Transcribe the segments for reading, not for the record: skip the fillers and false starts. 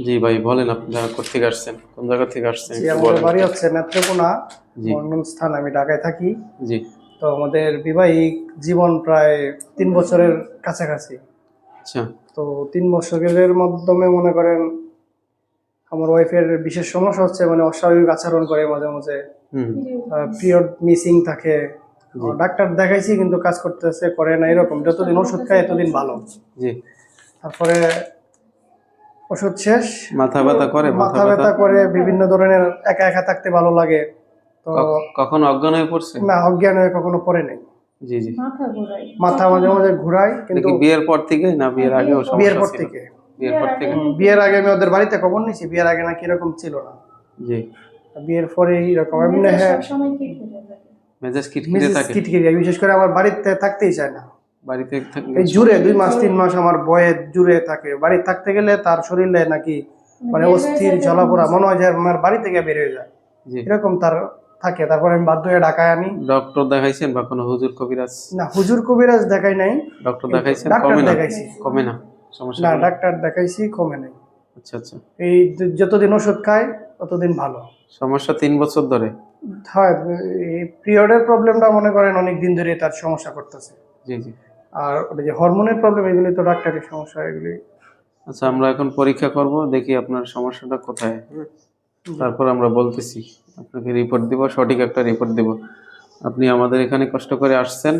জি ভাই বলেন, আপনি থেকে আসছেন, কোন জায়গা থেকে আসছেন জি, একটু আমাদের বলেন। বাড়ি হচ্ছে নেত্রকোনা জি মন্ডলস্থান। আমি ঢাকায় থাকি। জি। তো আমাদের বিবাহিক জীবন প্রায় 3 বছরের কাছাকাছি। আচ্ছা। তো 3 বছরের মাধ্যমে মনে করেন আমার ওয়াইফের বিশেষ সমস্যা হচ্ছে, মানে অস্বাভাবিক আচরণ করে মাঝে মাঝে, হুম। পিরিয়ড মিসিং থাকে। জি ডাক্তার দেখাইছি কিন্তু কাজ করতেছে করে না, এরকম যতদিন ওষুধ খায় এতদিন ভালো। জি। তারপরে ওষুধ শেষ, মাথা ব্যথা করে, মাথা মাথা ব্যথা? ব্যথা করে, বিভিন্ন ধরনের একা একা থাকতে ভালো লাগে। তো কখনো অজ্ঞান হয়ে পড়ছে? না, অজ্ঞান হয়ে কখনো পড়ে নাই। জি জি। মাথা মাঝে মাঝে ঘুরায় কিন্তু। নাকি বিয়ের পর থেকে না বিয়ের আগেও বিয়ের সমস্যা পর ছিল? থেকে। বিয়ের পর থেকে। বিয়ের আগে আমি ওদের বাড়িতে খবর নিয়েছি, বিয়ের আগে নাকি এরকম ছিল না। জি। বিয়ের পরে এরকম এমনি। হ্যাঁ, মেজাজ খিটখিটে মিসেস থাকে? কিটকিরি বিশেষ করে আমার বাড়িতে থাকতেই চায় না। বাড়িতে থাকলে এই জুড়ে 2 মাস 3 মাস আমার বয়ে জুড়ে থাকে। বাড়ি থাকতে গেলে তার শরীরে নাকি মানে অস্থির জ্বলাপোড়া, মনে হয় যে আমার বাড়ি থেকে বের হয়ে যায়, জি। এরকম তার থাকে। তারপরে আমি বাধ্য হয়ে ঢাকায় আনি। ডক্টর দেখাইছেন বা কোনো হুজুর কবিরাজ? না, হুজুর কবিরাজ দেখাই নাই। ডক্টর কিন্তু দেখাইছেন, ডাক্তার কমে না? দেখাইছি। কমে না সমস্যা না, গুলো? ডাক্তার দেখাইছি, কমে নাই। আচ্ছা আচ্ছা। এই যতদিন ওষুধ খায় ততদিন ভালো সমস্যা 3 বছর ধরে? হয়। এই পিরিয়ডের প্রবলেমটা মনে করেন অনেক দিন ধরে তার সমস্যা করতেছে। জি জি। আর ওটা যে হরমোনের প্রবলেম, এগুলি তো ডাক্তারের সমস্যা এগুলি। আচ্ছা, আমরা এখন পরীক্ষা করব, দেখি আপনার সমস্যাটা কোথায়, হ্যাঁ? তারপর আমরা বলতেছি, আপনাকে রিপোর্ট দিব, সঠিক একটা রিপোর্ট দিব। আপনি আমাদের এখানে কষ্ট করে আসছেন,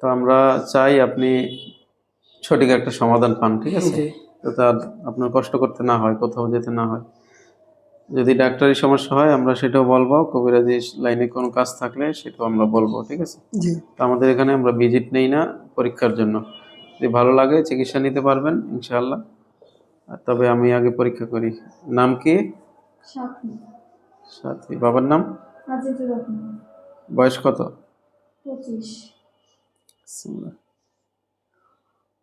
তো আমরা চাই আপনি সঠিক একটা সমাধান পান, ঠিক আছে? জি যাতে আর আপনার কষ্ট করতে না হয়, কোথাও যেতে না হয়। যদি ডাক্তারি সমস্যা হয় আমরা সেটাও বলবো, কবিরাজি লাইনে কোনো কাজ থাকলে সেটাও আমরা বলবো, ঠিক আছে? জি। তো আমাদের এখানে আমরা ভিজিট নেই না পরীক্ষার জন্য। যদি ভালো লাগে চিকিৎসা নিতে পারবেন ইনশাআল্লাহ। তবে আমি আগে পরীক্ষা করি। নাম কি? সাথী। সাথী। বাবার নাম? আজিজুর রহমান। বয়স কত? 25। বিসমিল্লাহ।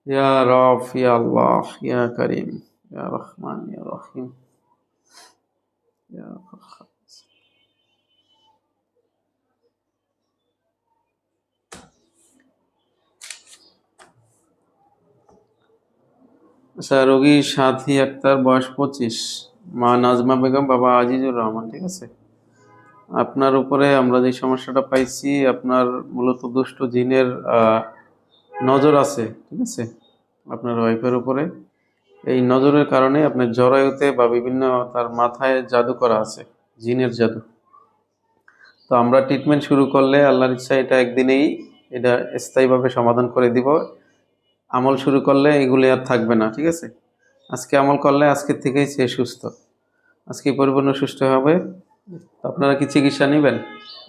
ইয়া রব, ইয়া আল্লাহ, ইয়া করিম, ইয়া রহমান, ইয়া রহিম, ইয়া ফাক্কার। আচ্ছা, রোগী সাথী আক্তার, বয়স 25, মা নাজমা বেগম, বাবা আজিজুর রহমান, ঠিক আছে? আপনার উপরে আমরা যে সমস্যাটা পাইছি, আপনার মূলত দুষ্ট জিনের নজর আছে, ঠিক আছে, আপনার ওয়াইফের উপরে। এই নজরের কারণে আপনার জরায়ুতে বা বিভিন্ন তার মাথায় জাদু করা আছে, জিনের জাদু। তো আমরা ট্রিটমেন্ট শুরু করলে আল্লাহর ইচ্ছা এটা একদিনেই এটা স্থায়ীভাবে সমাধান করে দিব। আমল শুরু করলে এগুলি আর থাকবে না, ঠিক আছে? আজকে আমল করলে আজকের থেকেই সে সুস্থ, আজকে পরিপূর্ণ সুস্থ হবে। তো আপনারা কি চিকিৎসা নেবেন?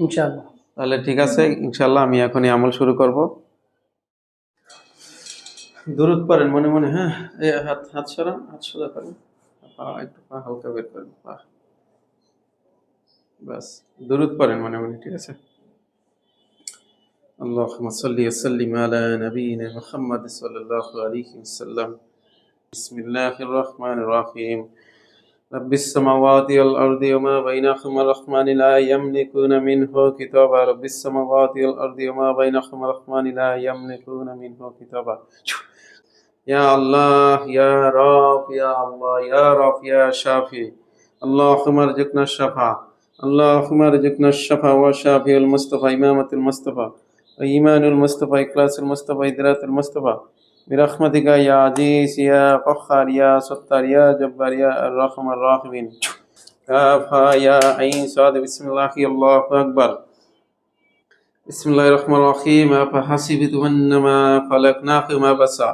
ইনশাআল্লাহ। তাহলে ঠিক আছে, ইনশাল্লাহ আমি এখনই আমল শুরু করব। দরুদ পড়েন মনে মনে, হ্যাঁ? এই হাত হাত সরান, হাত সোজা করেন, পা একটু পা হালকা বের করেন, পা। বাস, দরুদ পড়েন মনে মনে, ঠিক আছে? আল্লাহুম্মা সাল্লি ওয়া সাল্লিম আলা নবিয়িনা মুহাম্মদ সাল্লাল্লাহু আলাইহি ওয়াসাল্লাম। বিসমিল্লাহির রহমানির রহিম। রব্বিস সামাওয়াতি ওয়াল আরদি ওয়া মা বাইনাহুমা রহমানি লা ইয়ামলিকুনা মিনহু কিতাবা। রব্বিস সামাওয়াতি ওয়াল আরদি ওয়া মা বাইনাহুমা রহমানি লা ইয়ামলিকুনা মিনহু কিতাবা। ইয়া আল্লাহ, ইয়া রব, ইয়া আল্লাহ, ইয়া রব, ইয়া শাফি। আল্লাহুম্মা রযুকনা শাফা। আল্লাহুম্মা রযুকনা শাফা ওয়া শাফিউল মুস্তাফা, ইমামাতুল মুস্তাফা, ওয়া ঈমানুল মুস্তাফা, ইখলাসুল মুস্তাফা, ইদরাতুল মুস্তাফা। বিরহমাতিকা ইয়া আজিজ, ইয়া কাহ্হার, ইয়া সত্তার, ইয়া জব্বার, ইয়া আর রাহমার রাহিমিন। কাফ হা ইয়া আইন সাদ। বিসমিল্লাহি আল্লাহু আকবার। বিসমিল্লাহির রহমানির রহিম। আফাহাসিবতুম আন্নামা খালাকনাকুম আবাসা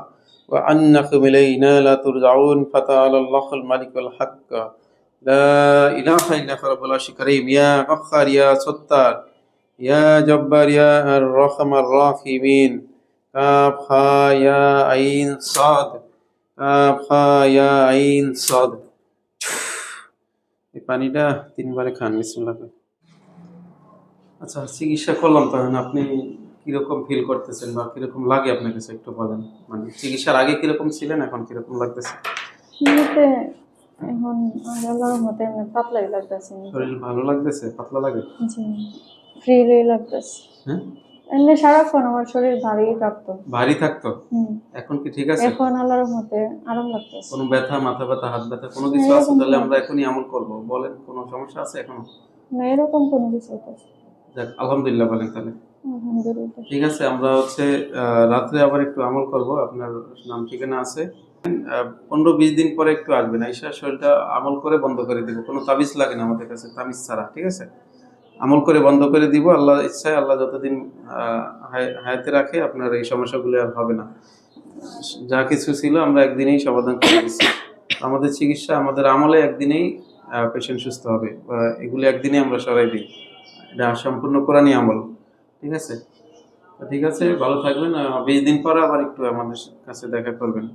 ওয়া আন্নাকুম ইলাইনা লা তুরজাউন। ফাতাআলাল্লাহুল মালিকুল হক। লা ইলাহা ইল্লা হুয়া রাব্বুল আরশিল কারীম। ইয়া কাহ্হার, ইয়া সত্তার, ইয়া জব্বার, ইয়া আর রাহমার রাহিমিন। কাফ হা ইয়া আইন সাদ। কাফ হা ইয়া আইন সাদ। এই পানিটা 3 বারে খান, বিসমিল্লাহ করে। আচ্ছা, চিকিৎসা করলাম, তখন আপনি কিরকম ফিল করতেছেন বা কিরকম লাগে আপনার কাছে একটু বলেন। মানে চিকিৎসার আগে কিরকম ছিলেন, এখন কিরকম লাগতেছে? এমনিতে এখন আল্লাহর রহমতে এমনি পাতলাই লাগতেছে। শরীর ভালো লাগতেছে? পাতলা লাগে? জি, ফ্রিলি লাগতেছে। হ্যাঁ, এমনি সারাক্ষণ আমার শরীর ভারী কাঁপতো। ভারী থাকতো? হুম। এখন কি ঠিক আছে? এখন আল্লাহর রহমতে আরাম লাগতেছে। কোনো ব্যথা, মাথা ব্যথা, হাত ব্যথা কোনো কিছু আছে? এরকম তাহলে কোনো আমরা এখনই আমল করব। বলেন, কোনো সমস্যা আছে এখনো? না, এরকম কোনো কিছু হইতেছে। যাক, আলহামদুলিল্লাহ বলেন তাহলে। আলহামদুলিল্লাহ। ঠিক আছে, আমরা হচ্ছে রাত্রে আবার একটু আমল করব। আপনার নাম ঠিকানা আছে। 15-20 দিন পরে একটু আসবেন। আইসা শরীরটা আমল করে বন্ধ করে দিব। কোনো তাবিজ লাগে না আমাদের কাছে, তাবিজ ছাড়া। ঠিক আছে? আমল করে বন্ধ করে দিব। আল্লাহ ইচ্ছায় আল্লাহ যতদিন হায়াতে রাখে আপনার এই সমস্যাগুলো আর হবে না। যা কিছু ছিল আমরা একদিনেই সমাধান করে দিচ্ছি। আমাদের চিকিৎসা, আমাদের আমলে একদিনেই পেশেন্ট সুস্থ হবে। এগুলো একদিনে আমরা সরাই দিই। এটা সম্পূর্ণ কোরআনী আমল। ঠিক আছে? তো ঠিক আছে, ভালো থাকবেন। 20 দিন পর আবার একটু আমাদের কাছে দেখা করবেন।